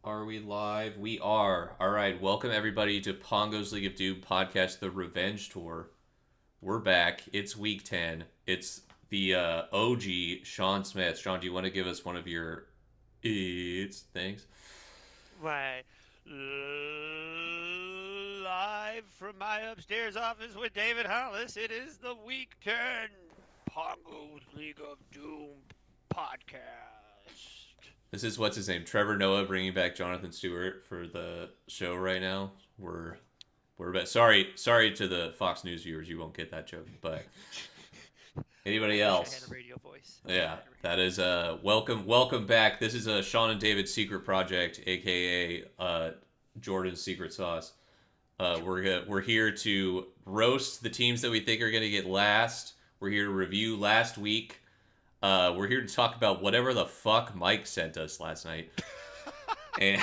Are we live? We are. All right. Welcome everybody to Pongo's League of Doom podcast, the Revenge Tour. We're back. It's week 10. It's the OG Sean Smith. Sean, do you want to give us one of your things? My live from my upstairs office with David Hollis. It is the Week 10 Pongo's League of Doom podcast. This is what's his name? Trevor Noah bringing back Jonathan Stewart for the show right now. We're back. Sorry to the Fox News viewers, you won't get that joke, but anybody I else? had a radio voice. Yeah, that is welcome back. This is Sean and David's secret project, aka Jordan's secret sauce. We're here to roast the teams that we think are gonna get last. We're here to review last week. We're here to talk about whatever the fuck Mike sent us last night, and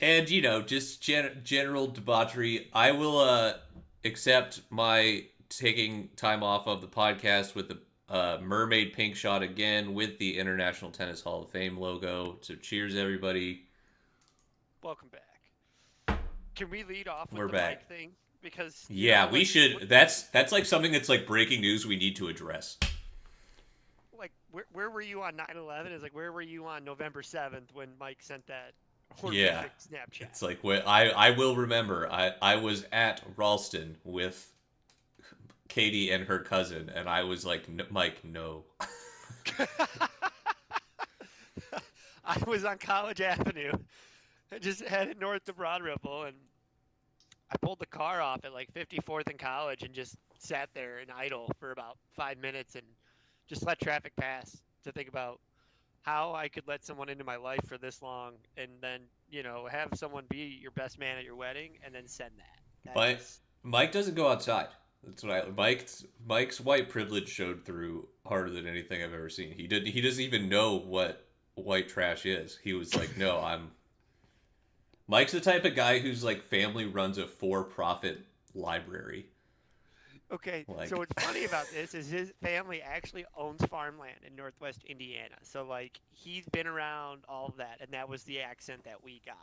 and you know, just general debauchery. I will accept my taking time off of the podcast with the mermaid pink shot again with the International Tennis Hall of Fame logo. So cheers, everybody. Welcome back. Can we lead off with We're the back. mic thing? Because Yeah, we should. That's like something that's like breaking news we need to address. like where were you on 9/11? Is like where were you on November 7th when Mike sent that Yeah, horrific Snapchat? it's like what I will remember. I was at Ralston with Katie and her cousin, and I was like, Mike, no. I was on College Avenue. I just headed north to Broad Ripple, and I pulled the car off at like 54th and College and just sat there and idle for about 5 minutes and just let traffic pass to think about how I could let someone into my life for this long and then, have someone be your best man at your wedding and then send that. That But is, Mike doesn't go outside. That's what Mike's white privilege showed through harder than anything I've ever seen. He doesn't even know what white trash is. He was like, no, I'm. Mike's the type of guy whose like family runs a for-profit library. okay, Like, so what's funny about this is his family actually owns farmland in Northwest Indiana. So like he's been around all of that, and that was the accent that we got.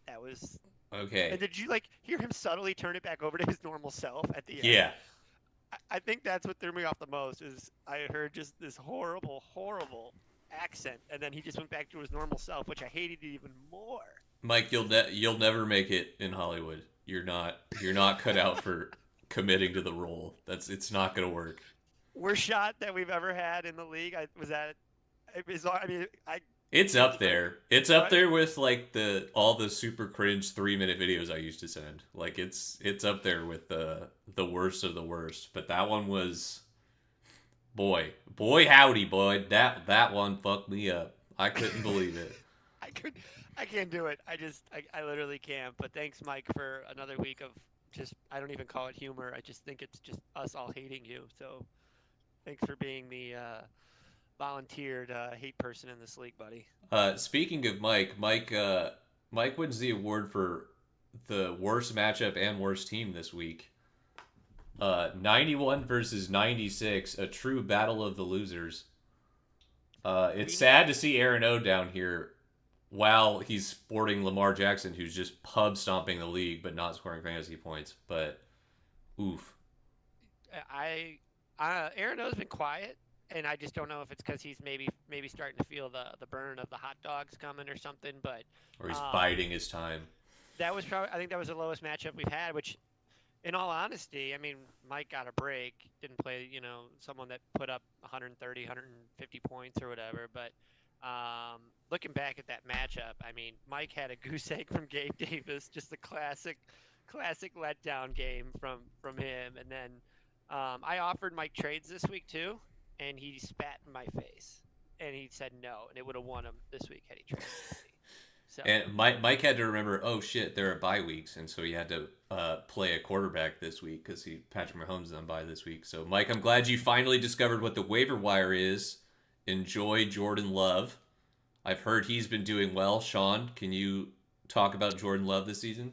That was. And okay, did you like hear him subtly turn it back over to his normal self at the end? yeah, I think that's what threw me off the most is I heard just this horrible, horrible accent, and then he just went back to his normal self, which I hated even more. Mike, you'll never make it in Hollywood. You're not cut out for committing to the role. It's not gonna work. Worst shot that we've ever had in the league. I was at. It was, I mean, I It's up there. It's up what? there with like all the super cringe 3-minute videos I used to send. Like it's up there with the worst of the worst. But that one was boy howdy boy. That one fucked me up. I couldn't believe it. I could, I can't do it. I literally can't. But thanks, Mike, for another week of just. I don't even call it humor. I just think it's just us all hating you. So thanks for being the volunteered hate person in this league, buddy. Speaking of Mike wins the award for the worst matchup and worst team this week. 91 versus 96, a true battle of the losers. It's We sad to see Aaron O down here while he's sporting Lamar Jackson, who's just pub stomping the league but not scoring fantasy points. But oof. Aaron O's been quiet, and I just don't know if it's because he's maybe starting to feel the burn of the hot dogs coming or something. But Or he's um, biding his time. that was probably I think that was the lowest matchup we've had. Which, in all honesty, I mean, Mike got a break, didn't play someone that put up 130, 150 points or whatever. But looking back at that matchup, I mean, Mike had a goose egg from Gabe Davis, just a classic letdown game from him, and then. I offered Mike trades this week too, and he spat in my face, and he said no, and it would have won him this week had he traded with me. So And Mike had to remember, oh shit, there are bye weeks, and so he had to play a quarterback this week because Patrick Mahomes is on bye this week. So Mike, I'm glad you finally discovered what the waiver wire is. Enjoy Jordan Love. I've heard he's been doing well. Sean, can you talk about Jordan Love this season?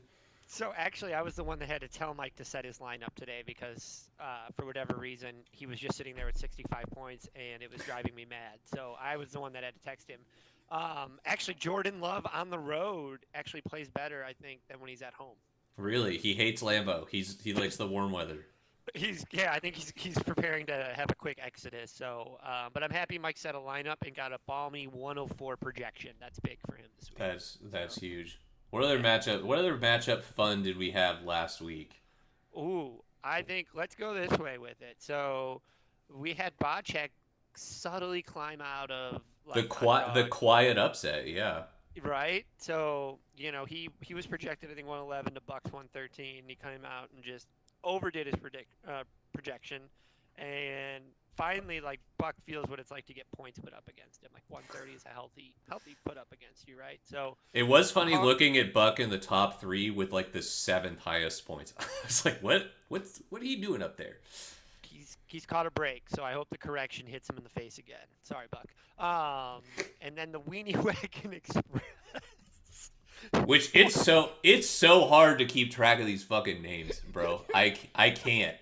So actually, I was the one that had to tell Mike to set his lineup today because, for whatever reason, he was just sitting there with 65 points and it was driving me mad. So I was the one that had to text him. Actually, Jordan Love on the road actually plays better, I think, than when he's at home. Really, he hates Lambeau. He likes the warm weather. I think he's preparing to have a quick exodus. So, but I'm happy Mike set a lineup and got a balmy 104 projection. That's big for him this week. That's So, huge. What other yeah. matchup? What other matchup fun did we have last week? Ooh, I think let's go this way with it. So we had Bocek subtly climb out of like The underdog, quiet upset, yeah. right? So he was projected I think 111 to Bucks 113. He came out and just overdid his projection, and finally like Buck feels what it's like to get points put up against him. Like 130 is a healthy put up against you, right? So. It was funny Uh, looking at Buck in the top three with like the seventh highest points. I was like, what are you doing up there? he's caught a break, so I hope the correction hits him in the face again. Sorry, Buck. And then the Weenie Wagon Express. Which it's so hard to keep track of these fucking names, bro. I can't.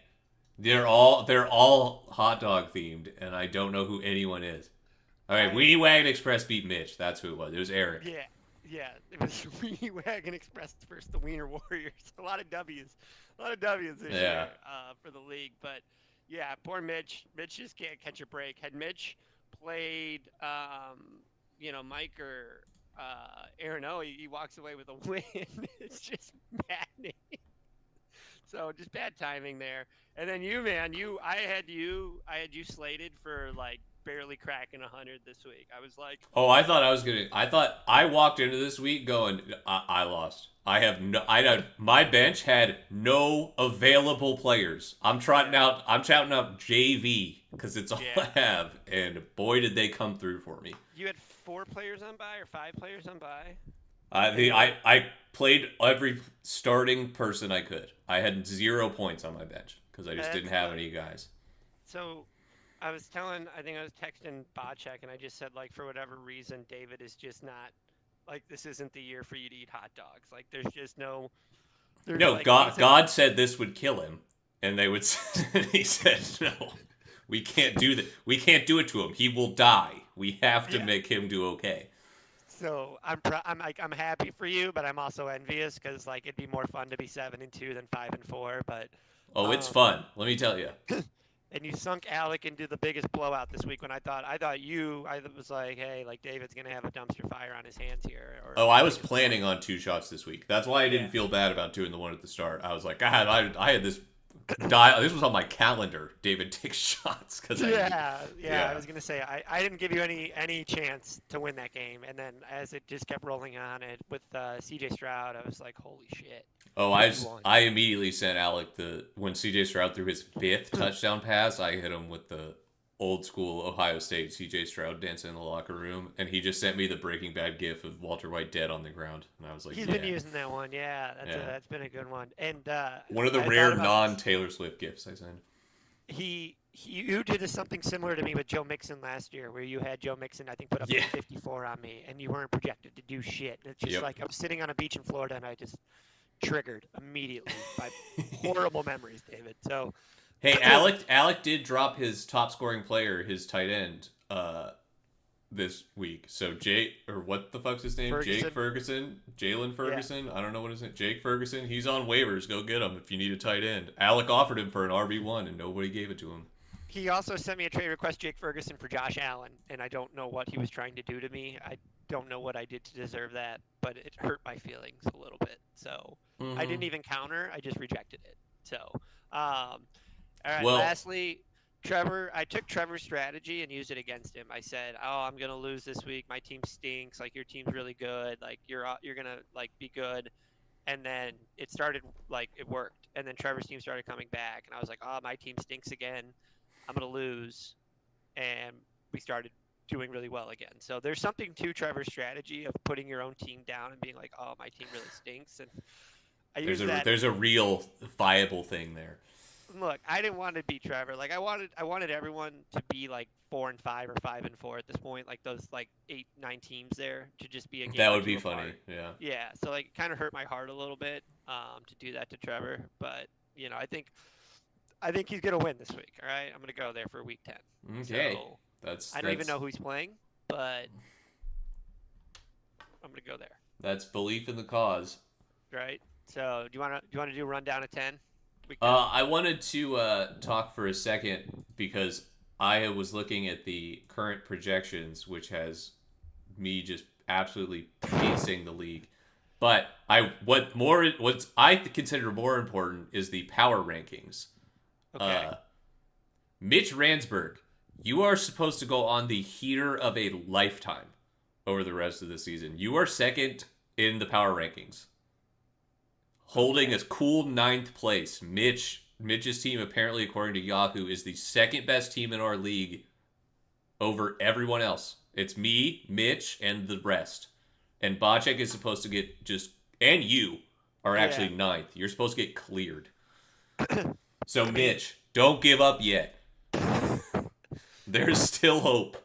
They're all hot dog themed, and I don't know who anyone is. All right, Weenie Wagon Express beat Mitch. That's who it was. It was Eric. Yeah, yeah. It was Weenie Wagon Express versus the Wiener Warriors. A lot of W's this year for the league. But yeah, poor Mitch. Mitch just can't catch a break. Had Mitch played, Mike or Aaron O, he walks away with a win. It's just maddening. So just bad timing there. And then you, man, I had you slated for like barely cracking 100 this week. I was like, Oh, I thought I walked into this week going, I lost. My bench had no available players. I'm shouting out JV because it's all yeah. I have, and boy did they come through for me. You had 4 players on buy or 5 players on buy? I played every starting person I could. I had 0 points on my bench because I just didn't That's have good. any guys. So I think I was texting Bocek, and I just said, like, for whatever reason, David is just not, like, this isn't the year for you to eat hot dogs. Like, there's No, like, God said this would kill him, and they would. He said, "No, we can't do that. We can't do it to him. He will die. We have to yeah. make him do okay." So I'm happy for you, but I'm also envious because, like, it'd be more fun to be 7-2 than 5-4. But, Oh, it's um, fun. Let me tell you. and you sunk Alec into the biggest blowout this week when I was like, hey, like David's gonna have a dumpster fire on his hands here, or Oh, I was like, planning on 2 shots this week. That's why I yeah, didn't feel bad about doing the one at the start. I was like, God, I had this dial. This was on my calendar. David takes shots because yeah. I yeah. was gonna say I didn't give you any chance to win that game, and then as it just kept rolling on, it with C.J. Stroud, I was like, holy shit, Oh, 51. I immediately sent Alec when CJ Stroud threw his fifth touchdown pass. I hit him with the old school Ohio State CJ Stroud dancing in the locker room, and he just sent me the Breaking Bad gif of Walter White dead on the ground, and I was like, He's been yeah, using that one, yeah. yeah. That's been a good one, and One of the I thought rare about non Taylor Swift gifs I sent. you did something similar to me with Joe Mixon last year, where you had Joe Mixon, I think, put up Yeah. 54 on me, and you weren't projected to do shit. And it's just Yep. like I was sitting on a beach in Florida, and I just triggered immediately by horrible memories, David. So, Hey, Alec did drop his top scoring player, his tight end, this week. So what the fuck's his name? Ferguson, Jake Ferguson, Jalen yeah, Ferguson. I don't know what his name. Jake Ferguson. He's on waivers. Go get him if you need a tight end. Alec offered him for an RB1, and nobody gave it to him. he also sent me a trade request, Jake Ferguson for Josh Allen, and I don't know what he was trying to do to me. I don't know what I did to deserve that, but it hurt my feelings a little bit. So I Mm-hmm. didn't even counter; I just rejected it. So, all right. Well, Lastly, Trevor, I took Trevor's strategy and used it against him. I said, "Oh, I'm gonna lose this week. My team stinks. Like your team's really good. Like you're gonna like be good." And then it started like it worked, and then Trevor's team started coming back, and I was like, "Oh, my team stinks again. I'm gonna lose," and we started doing really well again. So there's something to Trevor's strategy of putting your own team down and being like, "Oh, my team really stinks," and I use that there's a real viable thing there. look, I didn't want to beat Trevor. Like I wanted everyone to be like 4-5 or 5-4 at this point, like those like 8, 9 teams there to just be a game That or would two be funny. apart. Yeah. Yeah, so like it kind of hurt my heart a little bit to do that to Trevor, but I think he's gonna win this week. All right, I'm gonna go there for week 10. Okay. So That's I don't even that's know who he's playing, but I'm gonna go there. that's belief in the cause. Right. So do you wanna do a rundown of 10? Week 10. I wanted to talk for a second because I was looking at the current projections, which has me just absolutely pacing the league. But what I consider more important is the power rankings. Okay. Uh, Mitch Ransberg, you are supposed to go on the heater of a lifetime over the rest of the season. You are second in the power rankings, holding a cool ninth place. Mitch's team, apparently according to Yahoo, is the second best team in our league over everyone else. It's me, Mitch, and the rest. And Bocek is supposed to get just, and you are Yeah. actually ninth. You're supposed to get cleared. So I mean, Mitch, don't give up yet. There's still hope.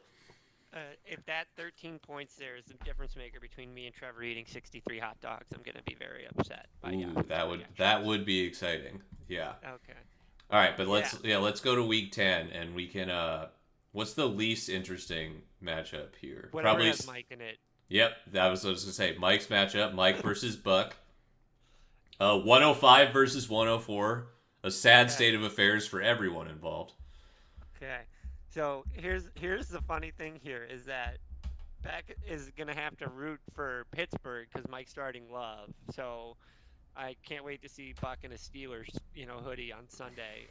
if that 13 points there is the difference maker between me and Trevor eating 63 hot dogs, I'm gonna be very upset by Ooh, Yahoo's that projections. would be exciting. Yeah. Okay. All right, but Yeah. let's go to week 10 and we can what's the least interesting matchup here? Whatever Probably has Mike in it. Yep, that was what I was going to say. Mike's matchup, Mike versus Buck. 105 versus 104. A sad Okay. state of affairs for everyone involved. Okay. So here's the funny thing here is that Beck is gonna have to root for Pittsburgh because Mike's starting Love. So I can't wait to see Buck in a Steelers, hoodie on Sunday.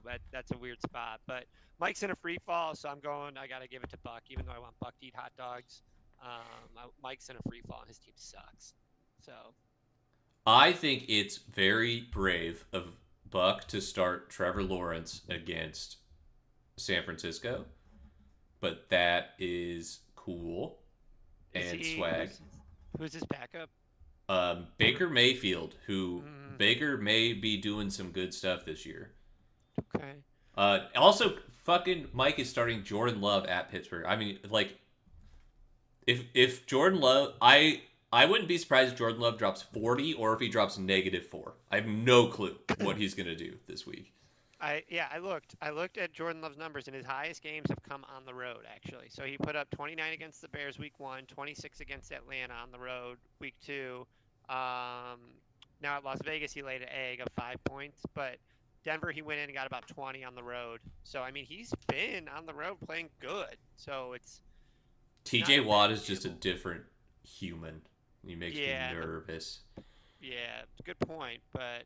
But that's a weird spot. But Mike's in a free fall, so I'm going. I gotta give it to Buck, even though I want Buck to eat hot dogs. Mike's in a free fall, and his team sucks. So I think it's very brave of Buck to start Trevor Lawrence against San Francisco, but that is cool is and he? swag. Who's his backup? Baker Mayfield, who Mm, Baker may be doing some good stuff this year. okay. Also, fucking Mike is starting Jordan Love at Pittsburgh. I mean, like, if Jordan Love, I wouldn't be surprised if Jordan Love drops 40 or if he drops -4. I have no clue what he's gonna do this week. I looked at Jordan Love's numbers, and his highest games have come on the road, actually. So he put up 29 against the Bears week 1, 26 against Atlanta on the road week 2. Um, Now at Las Vegas, he laid an egg of 5 points, but Denver, he went in and got about 20 on the road. So I mean, he's been on the road playing good. So it's not TJ a Watt bad is just a gamble. different human. He makes me Yeah, nervous. yeah, good point. But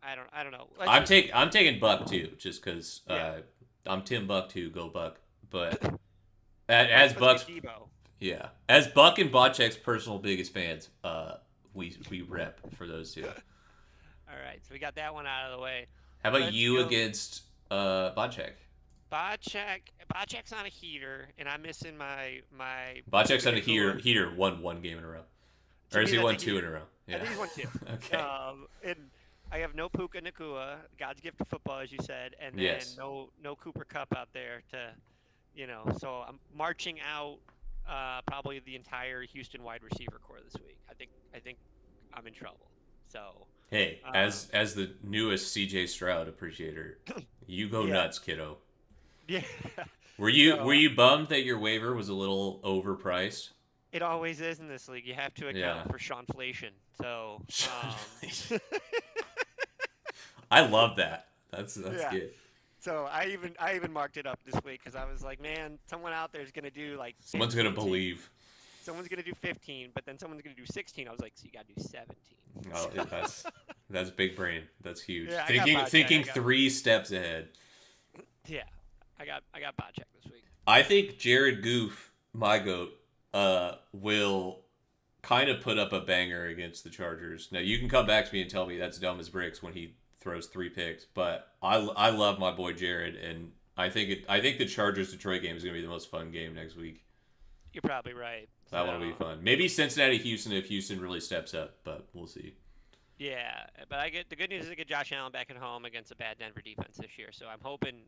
I don't know. Let's just I'm taking Buck too, just because yeah. I'm Tim Buck too. Go Buck. But Mike's as supposed to Buck's be Debo. yeah, as Buck and Botchek's personal biggest fans, we rep for those two. All right, so we got that one out of the way. How about Let's you go. against Botchek? Bocek's on a heater, and I'm missing my Botchek's Puka on a Nakua. heater won one game in a row, To or me, has he that's a won two in a heater. row? I Yeah. think he's won two. Okay. And I have no Puka Nakua, God's gift to football, as you said, and then Yes. no Cooper Cup out there So I'm marching out probably the entire Houston wide receiver core this week. I think I'm in trouble. So Hey, um, as the newest CJ Stroud appreciator, you go yeah, nuts, kiddo. yeah. Were So you bummed that your waiver was a little overpriced? it always is in this league. You have to account Yeah. for Seanflation. So I love that. That's yeah. good. So I even marked it up this week because I was like, man, someone out there is gonna do like Someone's gonna 15. believe. Someone's gonna do 15, but then someone's gonna do 16. I was like, so you gotta do 17. Oh, that's big brain. That's huge. Yeah, I got Thinking Bocek. 3 steps ahead. Yeah, I got Bocek this week. I think Jared Goof, my goat, will kind of put up a banger against the Chargers. Now you can come back to me and tell me that's dumb as bricks when he throws 3 picks, but I love my boy Jared, and I think the Chargers Detroit game is gonna be the most fun game next week. You're probably right. That one will be So fun. Maybe Cincinnati Houston if Houston really steps up, but we'll see. Yeah, but I get the good news is I get Josh Allen back at home against a bad Denver defense this year, so I'm hoping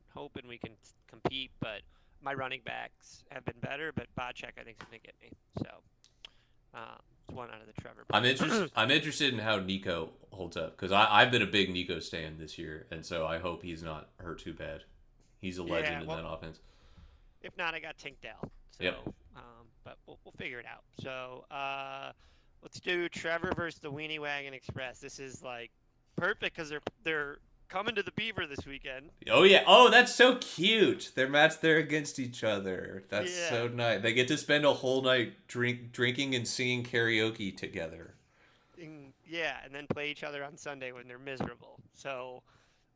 we can compete. But my running backs have been better, but Bocek I think is going to get me. So it's one out of the Trevor I'm pool. interested. I'm interested in how Nico holds up because I've been a big Nico stan this year, and so I hope he's not hurt too bad. He's a Yeah, legend in well, that offense. if not, I got Tink Dell. Yep. So, but we'll figure it out. So, let's do Trevor versus the Weenie Wagon Express. This is like perfect because they're coming to the Beaver this weekend. Oh yeah. Oh, that's so cute. They're matched there against each other. That's Yeah, so nice. They get to spend a whole night drinking and singing karaoke together. yeah, and then play each other on Sunday when they're miserable. So,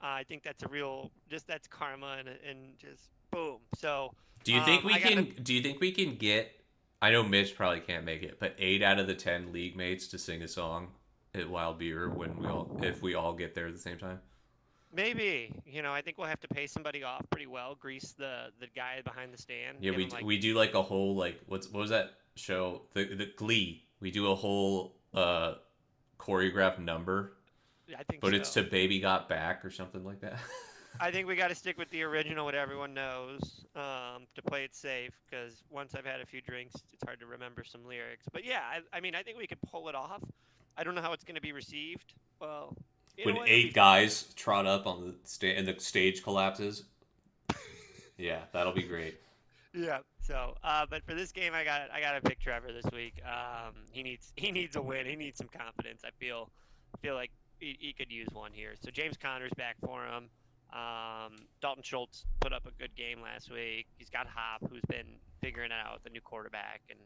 I think that's a real just that's karma and just boom. So, Do you think we I got can? Do you think we can get? I know Mitch probably can't make it, but 8 out of the 10 league mates to sing a song at Wild Beer when if we all get there at the same time. maybe I think we'll have to pay somebody off pretty well, grease the guy behind the stand, Yeah, give him like we do like a whole like what was that show? The Glee. We do a whole choreographed number, I think but it's so. to Baby Got Back or something like that. I think we got to stick with the original, what everyone knows, to play it safe. Because once I've had a few drinks, it's hard to remember some lyrics. But yeah, I mean, I think we could pull it off. I don't know how it's going to be received. Well, you know When what? It'll be eight fine. guys trot up on the and the stage collapses. Yeah, that'll be great. Yeah. So, but for this game, I got to pick Trevor this week. He needs a win. He needs some confidence. I feel like he could use one here. So James Conner's back for him. Dalton Schultz put up a good game last week. He's got Hop, who's been figuring it out, the new quarterback, and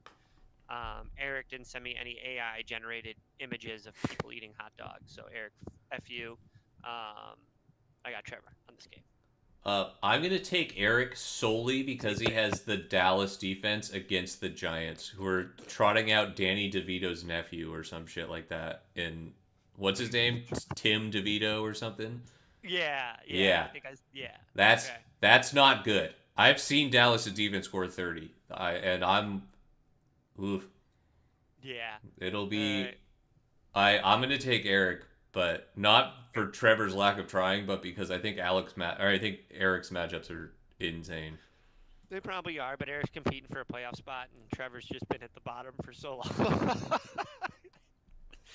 Eric didn't send me any AI generated images of people eating hot dogs. So Eric, f you. I got Trevor on this game. I'm gonna take Eric solely because he has the Dallas defense against the Giants, who are trotting out Danny DeVito's nephew or some shit like that. In what's his name, Tim DeVito or something. Yeah. Yeah, I think yeah. that's Okay. that's not good. I've seen Dallas' defense score 30. I'm oof. Yeah. It'll All be right. I'm gonna take Eric, but not for Trevor's lack of trying, but because I think Eric's matchups are insane. They probably are, but Eric's competing for a playoff spot, and Trevor's just been at the bottom for so long.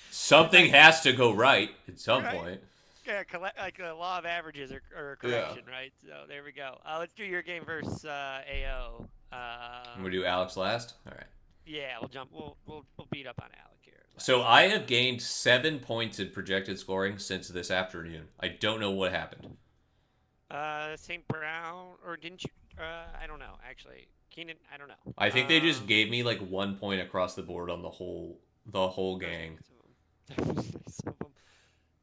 It's Something like, has to go right at some right? point. Yeah, like a law of averages or a Yeah. correction, right? So there we go. Let's do your game versus AO. I'm gonna do Alex last. All right. Yeah, we'll jump. We'll beat up on Alec here So last. I have gained 7 points in projected scoring since this afternoon. I don't know what happened. St. Brown, or didn't you? I don't know actually. Keenan, I don't I know. think they just gave me like 1 point across the board on the whole There's gang. lots of them. There's lots of them.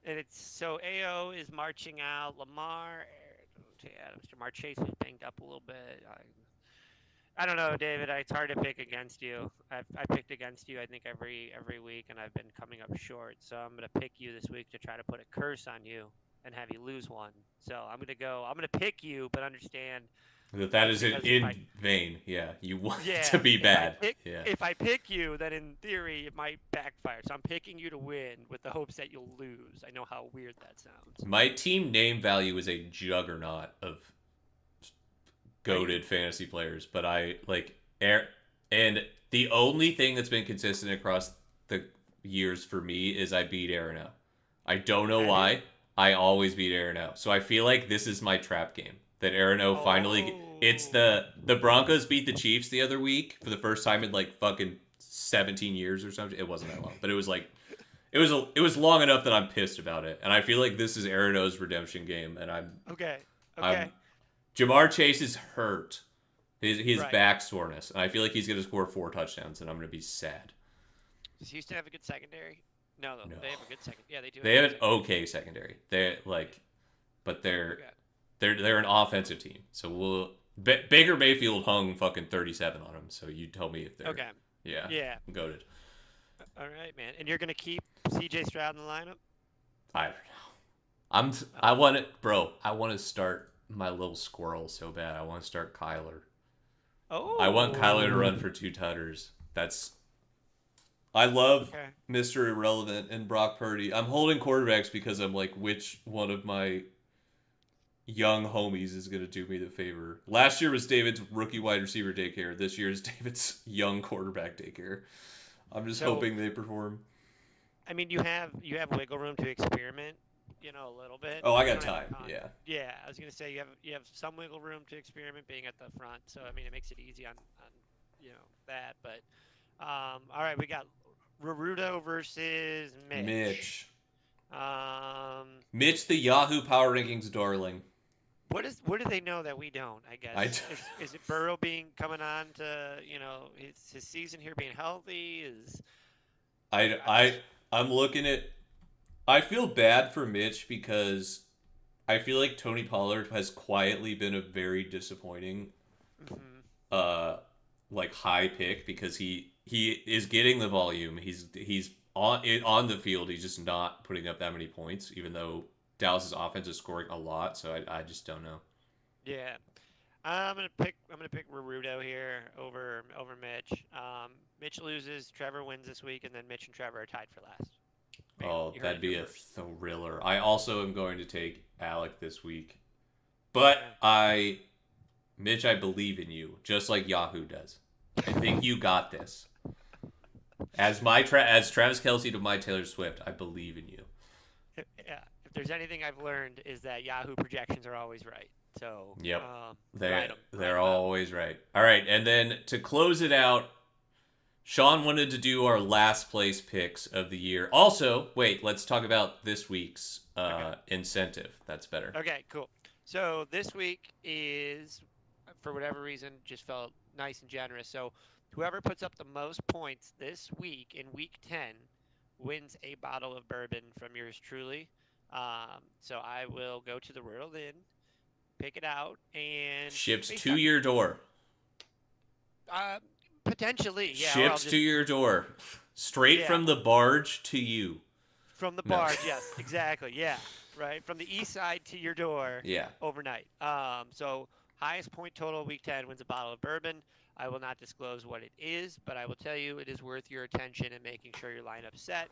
And it's so AO is marching out. Lamar, yeah, Mr. Marchese is banged up a little bit. I don't know, David. It's hard to pick against you. I picked against you, I think every week, and I've been coming up short. So I'm gonna pick you this week to try to put a curse on you and have you lose one. So I'm gonna go. I'm gonna pick you, but understand That it's is because if I in vain. Yeah, you want it to yeah, be if I bad. pick Yeah. if I pick you, then in theory it might backfire. So I'm picking you to win with the hopes that you'll lose. I know how weird that sounds. My team name value is a juggernaut of Are you? goaded fantasy players, but I like air and the only thing that's been consistent across the years for me is I beat Arano. I don't know Have you? why. I always beat Arano. So I feel like this is my trap game. That Arano finally it's Oh. the Broncos beat the Chiefs the other week for the first time in like fucking 17 years or something. It wasn't that long, but it was like it was long enough that I'm pissed about it. And I feel like this is Arano's redemption game and Okay. I'm Okay. Jamar Chase is hurt. His Right. back soreness. And I feel like he's going to score 4 touchdowns, and I'm going to be sad. Does Houston have a good secondary? No, No, they have a good second. Yeah, they do have they a have good an secondary. okay secondary. They like, but they're Okay. they're an offensive team. So Baker Mayfield hung fucking 37 on him. So you tell me if they're Okay. yeah Yeah. goaded. All right, man. And you're gonna keep C.J. Stroud in the lineup? I don't know. I want it, bro. I want to start my little squirrel so bad. I want to start Kyler. I want Kyler to run Oh. for 2 tutters. That's I love Okay. Mr. Irrelevant and Brock Purdy. I'm holding quarterbacks because I'm like, which one of my young homies is going to do me the favor? Last year was David's rookie wide receiver daycare. This year is David's young quarterback daycare. I'm just So hoping they perform. I mean, you have wiggle room to experiment, a little bit. Oh, I You got don't have time. a ton. Yeah. Yeah, I was gonna say you have some wiggle room to experiment being at the front. So I mean, it makes it easy on that. But all right, we got Rurudo versus Mitch. Mitch. Um, Mitch, the Yahoo Power Rankings darling. what do they know that we don't? I I, guess is it Burrow being coming on to his season here being healthy is I, I'm I, just I'm looking at. I feel bad for Mitch because I feel like Tony Pollard has quietly been a very disappointing, mhm. uh, like high pick because he is getting the volume. He's on the field. He's just not putting up that many points, even though Dallas's offense is scoring a lot. So I just don't know. Yeah. I'm gonna pick Rurudo here over Mitch. Mitch loses, Trevor wins this week, and then Mitch and Trevor are tied for last. Bam. Oh, You heard that'd it here be a first. thriller. I also am going to take Alec this week, but Yeah. Mitch, I believe in you, just like Yahoo does. I think you got this. As Travis Kelsey to my Taylor Swift, I believe in you. Yeah. If there's anything I've learned is that Yahoo projections are always right. So Yep, ride they them, ride they're 'em out. always right. All right, and then to close it out, Sean wanted to do our last place picks of the year. Also, wait, let's talk about this week's Okay. incentive. That's better. Okay. Cool. So this week is, for whatever reason, just felt nice and generous. So whoever puts up the most points this week in week 10 wins a bottle of bourbon from yours truly. So I will go to the Royal Inn, pick it out, and Ships based to on your door. uh, potentially, yeah, or I'll Shipped to just your door. Straight yeah from the barge to you. from the No. barge. Yes, exactly. Yeah, right from the east side to your door Yeah. overnight. So highest point total week 10 wins a bottle of bourbon. I will not disclose what it is, but I will tell you it is worth your attention and making sure your lineup's set.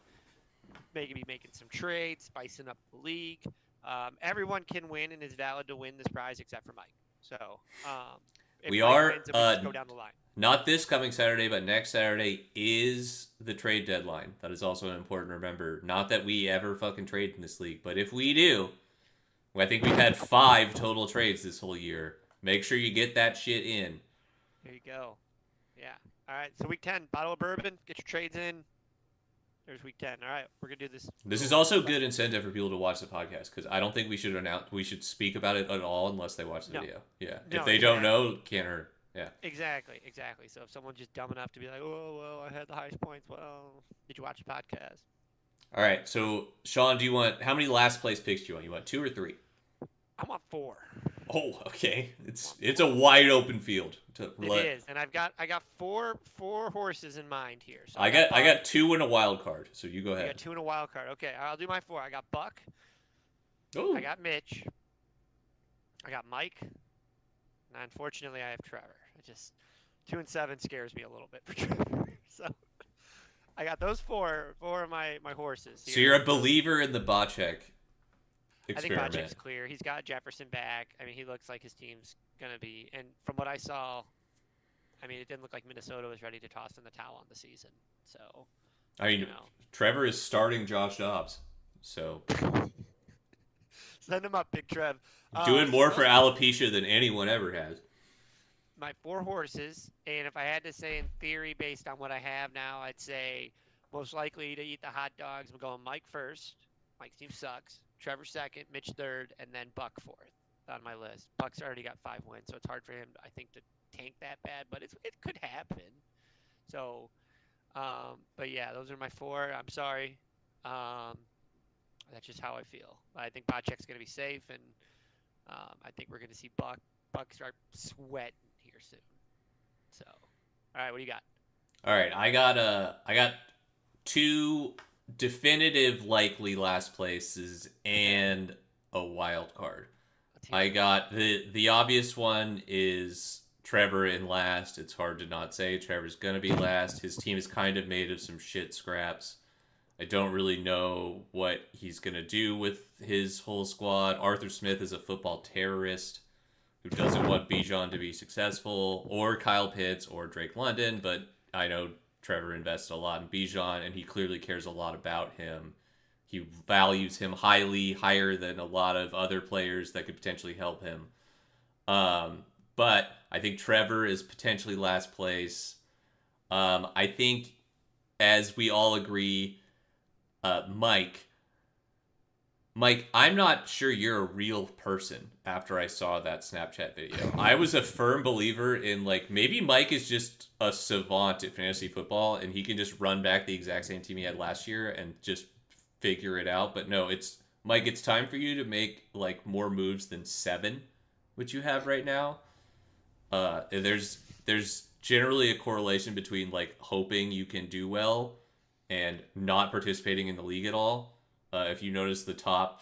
Maybe making some trades, spicing up the league. Everyone can win and is valid to win this prize except for Mike. So if We Mike are wins, then we just go down the line. not this coming Saturday, but next Saturday is the trade deadline. That is also important to remember. Not that we ever fucking trade in this league, but if we do, I think we've had 5 total trades this whole year. Make sure you get that shit in. There you go. Yeah. All right. So week 10, bottle of bourbon. Get your trades in. There's week 10. All right. We're going to do this. This is also good incentive for people to watch the podcast because I don't think we should speak about it at all unless they watch the No. video. Yeah. No, If they don't know, can't hurt. Yeah. Exactly. So if someone's just dumb enough to be like, oh, well, I had the highest points. Well, did you watch the podcast? All right. So, Sean, how many last place picks do you want? You want 2 or 3? I want 4. Oh, okay. It's a wide open field. It is, and I got four horses in mind here. So I got 2 in a wild card. So you go I got ahead. 2 in a wild card. Okay, I'll do my 4. I got Buck. Oh. I got Mitch. I got Mike. And unfortunately, I have Trevor. It just 2 and 7 scares me a little bit for Trevor. So I got those four of my horses. So Here. you're a believer in the Bocek I think experiment. Bocek's clear. He's got Jefferson back. I mean, he looks like his team's gonna be. And from what I saw, I mean, it didn't look like Minnesota was ready to toss in the towel on the season. So, I mean, you know, Trevor is starting Josh Dobbs. So send him up, Big Trev. doing more So for alopecia than anyone ever has. my 4 horses, and if I had to say in theory, based on what I have now, I'd say most likely to eat the hot dogs. I'm going Mike first. Mike's team sucks. Trevor second, Mitch third, and then Buck fourth on my list. Buck's already got 5 wins, so it's hard for him, I think, to tank that bad, but it could happen. So, but yeah, those are my 4. I'm sorry. That's just how I feel. I think Bocek's going to be safe, and I think we're going to see Buck start sweating here soon. So, all right, what do you got? All right, I got 2 definitive likely last places and a wild card. Let's hear I it. got the obvious one is Trevor in last. It's hard to not say Trevor's going to be last. His team is kind of made of some shit scraps. I don't really know what he's going to do with his whole squad. Arthur Smith is a football terrorist who doesn't want Bijan to be successful, or Kyle Pitts or Drake London, but I know Trevor invests a lot in Bijan, and he clearly cares a lot about him. He values him highly, higher than a lot of other players that could potentially help him. But I think Trevor is potentially last place. I think, as we all agree, Mike, I'm not sure you're a real person after I saw that Snapchat video. I was a firm believer in, like, maybe Mike is just a savant at fantasy football and he can just run back the exact same team he had last year and just figure it out. But no, it's Mike, it's time for you to make, like, more moves than 7, which you have right now. There's generally a correlation between, like, hoping you can do well and not participating in the league at all. If you notice, the top,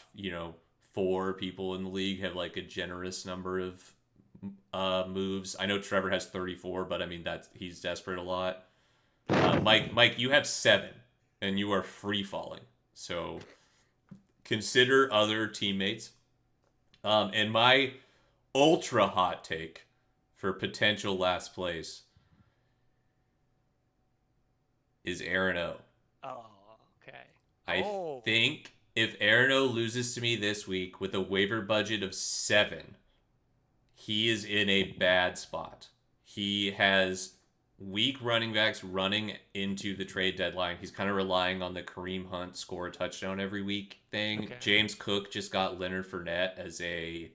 4 people in the league have, like, a generous number of moves. I know Trevor has 34, but I mean he's desperate a lot. Mike, you have 7, and you are free falling. So consider other teammates. And my ultra hot take for potential last place is Aaron O. Oh, okay. I think if Aaron O loses to me this week with a waiver budget of 7, he is in a bad spot. He has weak running backs running into the trade deadline. He's kind of relying on the Kareem Hunt score a touchdown every week thing. Okay. James Cook just got Leonard Fournette as a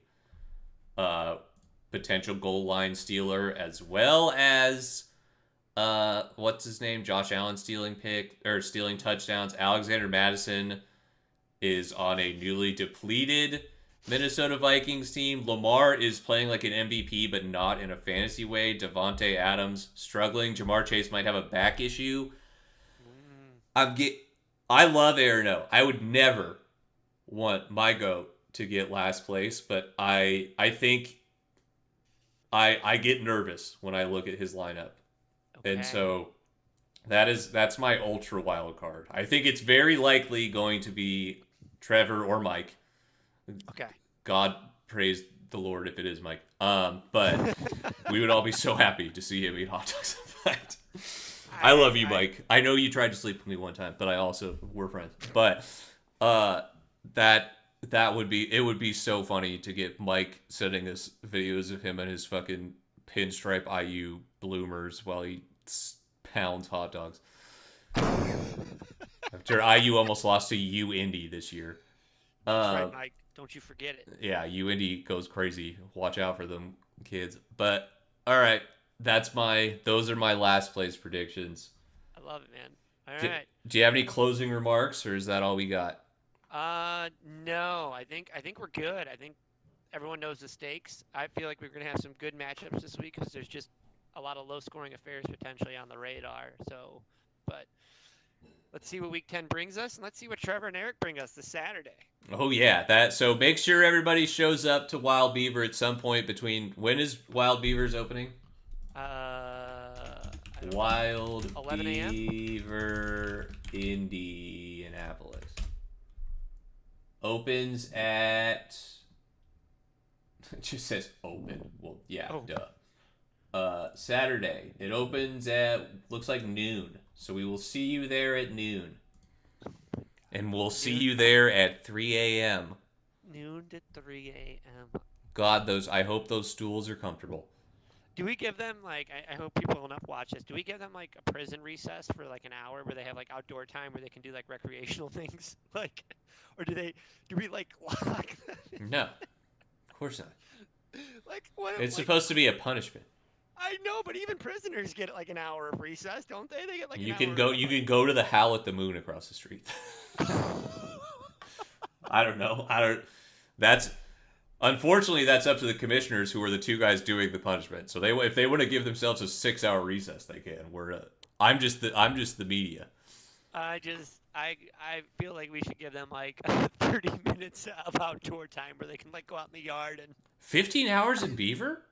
potential goal line stealer, as well as what's his name? Josh Allen stealing touchdowns. Alexander Madison is on a newly depleted Minnesota Vikings team. Lamar is playing like an MVP, but not in a fantasy way. Devontae Adams struggling. Jamar Chase might have a back issue. I love Aaron O. I would never want my GOAT to get last place, but I think I get nervous when I look at his lineup. Okay. And so that's my ultra wild card. I think it's very likely going to be Trevor or Mike. Okay. God praise the Lord if it is Mike. But we would all be so happy to see him eat hot dogs. I love you, Mike. I know you tried to sleep with me one time, but we're friends. But that would be so funny to get Mike sending us videos of him and his fucking pinstripe IU bloomers while he pounds hot dogs. After IU almost lost to Indy this year. That's right, Mike. Don't you forget it. Yeah, Indy goes crazy. Watch out for them kids. But all right, those are my last place predictions. I love it, man. All right. Do you have any closing remarks, or is that all we got? No. I think we're good. I think everyone knows the stakes. I feel like we're gonna have some good matchups this week because there's just a lot of low-scoring affairs potentially on the radar. So, but let's see what Week 10 brings us, and let's see what Trevor and Eric bring us this Saturday. Oh yeah, so make sure everybody shows up to Wild Beaver at some point between. When is Wild Beaver's opening? Wild 11 a.m. Beaver, Indianapolis. Opens at. It just says open. Well, yeah, duh. Saturday. It opens at, looks like noon. So we will see you there at noon. And we'll see you there at 3 a.m. Noon to 3 a.m. God, I hope those stools are comfortable. Do we give them, like, I hope people enough watch this. Do we give them, like, a prison recess for, like, an hour where they have, like, outdoor time where they can do, like, recreational things? Like, or do we, like, lock them? No. Of course not. Like, what? It's supposed to be a punishment. I know, but even prisoners get like an hour of recess, don't they? They get like you can go to the Howl at the Moon across the street. I don't know. Unfortunately that's up to the commissioners, who are the 2 guys doing the punishment. So if they want to give themselves a 6-hour recess, they can. I'm just the media. I feel like we should give them like 30 minutes of outdoor time where they can like go out in the yard and 15 hours in Beaver?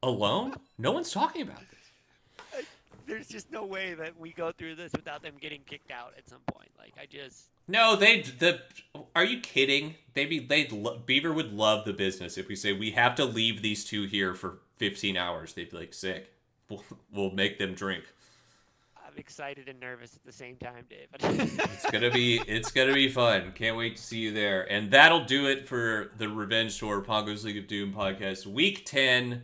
alone? No one's talking about this. There's just no way that we go through this without them getting kicked out at some point. Like I just No, are you kidding? Beaver would love the business if we say we have to leave these two here for 15 hours. They'd be like, sick. We'll make them drink. I'm excited and nervous at the same time, David. It's gonna be fun. Can't wait to see you there. And that'll do it for the Revenge Tour Pongo's League of Doom podcast, week 10.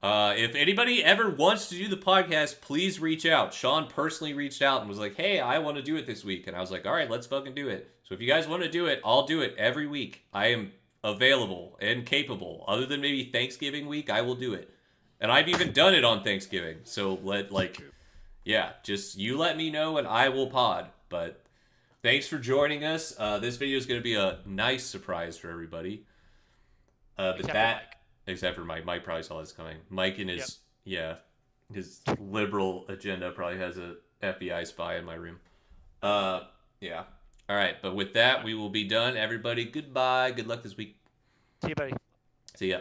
If anybody ever wants to do the podcast, please reach out. Sean personally reached out and was like, hey, I want to do it this week. And I was like, all right, let's fucking do it. So if you guys want to do it, I'll do it every week. I am available and capable. Other than maybe Thanksgiving week, I will do it. And I've even done it on Thanksgiving. So just you let me know and I will pod. But thanks for joining us. This video is going to be a nice surprise for everybody. Except for Mike. Mike probably saw this coming. Mike and his his liberal agenda probably has a FBI spy in my room. Yeah. All right, but with that, we will be done. Everybody, goodbye. Good luck this week. See you, buddy. See ya.